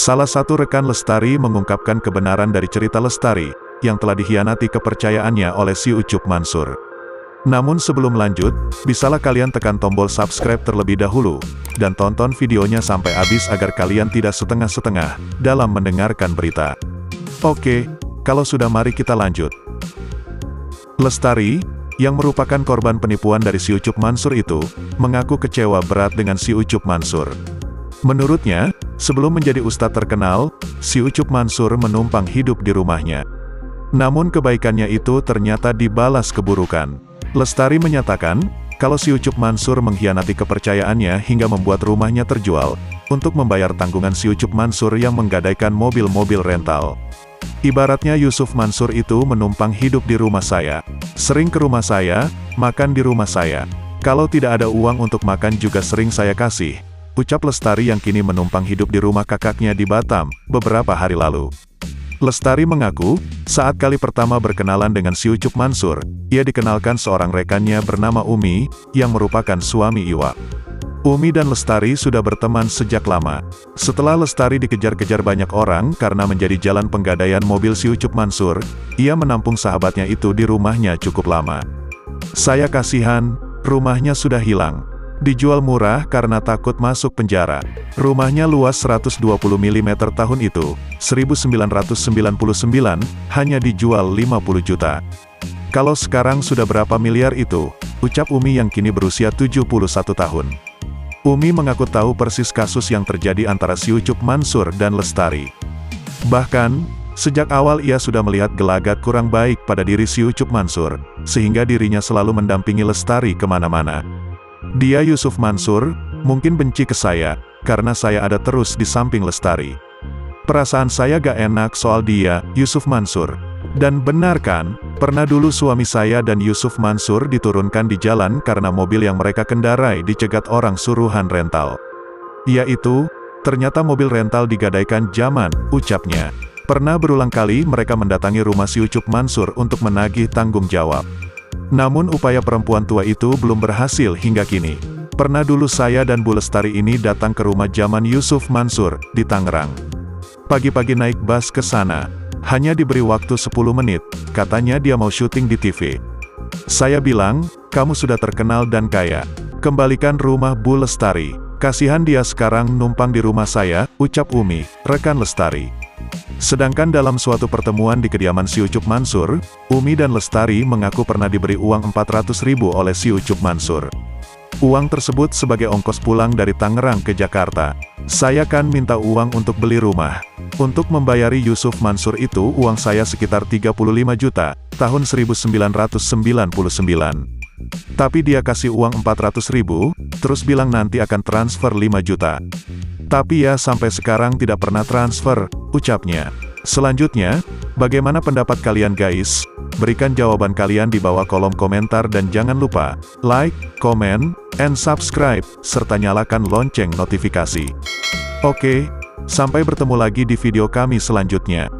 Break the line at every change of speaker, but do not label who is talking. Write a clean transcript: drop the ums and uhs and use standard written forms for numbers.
Salah satu rekan Lestari mengungkapkan kebenaran dari cerita Lestari, yang telah dikhianati kepercayaannya oleh si Ucup Mansur. Namun sebelum lanjut, bisalah kalian tekan tombol subscribe terlebih dahulu, dan tonton videonya sampai habis agar kalian tidak setengah-setengah dalam mendengarkan berita. Oke, kalau sudah mari kita lanjut. Lestari, yang merupakan korban penipuan dari si Ucup Mansur itu, mengaku kecewa berat dengan si Ucup Mansur. Menurutnya, sebelum menjadi ustadz terkenal, si Ucup Mansur menumpang hidup di rumahnya. Namun kebaikannya itu ternyata dibalas keburukan. Lestari menyatakan, kalau si Ucup Mansur mengkhianati kepercayaannya hingga membuat rumahnya terjual, untuk membayar tanggungan si Ucup Mansur yang menggadaikan mobil-mobil rental. Ibaratnya Yusuf Mansur itu menumpang hidup di rumah saya, sering ke rumah saya, makan di rumah saya. Kalau tidak ada uang untuk makan juga sering saya kasih, ucap Lestari yang kini menumpang hidup di rumah kakaknya di Batam, beberapa hari lalu. Lestari mengaku, saat kali pertama berkenalan dengan si Ucup Mansur, ia dikenalkan seorang rekannya bernama Umi, yang merupakan suami Iwa. Umi dan Lestari sudah berteman sejak lama. Setelah Lestari dikejar-kejar banyak orang karena menjadi jalan penggadaian mobil si Ucup Mansur, ia menampung sahabatnya itu di rumahnya cukup lama. Saya kasihan, rumahnya sudah hilang. Dijual murah karena takut masuk penjara. Rumahnya luas 120 mm tahun itu, 1999, hanya dijual 50 juta. Kalau sekarang sudah berapa miliar itu, ucap Umi yang kini berusia 71 tahun. Umi mengaku tahu persis kasus yang terjadi antara si Ucup Mansur dan Lestari. Bahkan, sejak awal ia sudah melihat gelagat kurang baik pada diri si Ucup Mansur, sehingga dirinya selalu mendampingi Lestari kemana-mana. Dia Yusuf Mansur, mungkin benci ke saya, karena saya ada terus di samping Lestari. Perasaan saya gak enak soal dia, Yusuf Mansur. Dan benar kan, pernah dulu suami saya dan Yusuf Mansur diturunkan di jalan karena mobil yang mereka kendarai dicegat orang suruhan rental. Yaitu, ternyata mobil rental digadaikan zaman, ucapnya. Pernah berulang kali mereka mendatangi rumah si Ucup Mansur untuk menagih tanggung jawab. Namun upaya perempuan tua itu belum berhasil hingga kini. Pernah dulu saya dan Bu Lestari ini datang ke rumah zaman Yusuf Mansur, di Tangerang. Pagi-pagi naik bus ke sana. Hanya diberi waktu 10 menit, katanya dia mau syuting di TV. Saya bilang, kamu sudah terkenal dan kaya. Kembalikan rumah Bu Lestari. Kasihan dia sekarang numpang di rumah saya, ucap Umi, rekan Lestari. Sedangkan dalam suatu pertemuan di kediaman si Ucup Mansur, Umi dan Lestari mengaku pernah diberi uang 400.000 oleh si Ucup Mansur. Uang tersebut sebagai ongkos pulang dari Tangerang ke Jakarta. Saya kan minta uang untuk beli rumah. Untuk membayari Yusuf Mansur itu uang saya sekitar 35 juta, tahun 1999. Tapi dia kasih uang 400.000, terus bilang nanti akan transfer 5 juta. Tapi ya sampai sekarang tidak pernah transfer, ucapnya. Selanjutnya, bagaimana pendapat kalian guys? Berikan jawaban kalian di bawah kolom komentar dan jangan lupa, like, comment, and subscribe, serta nyalakan lonceng notifikasi. Oke, sampai bertemu lagi di video kami selanjutnya.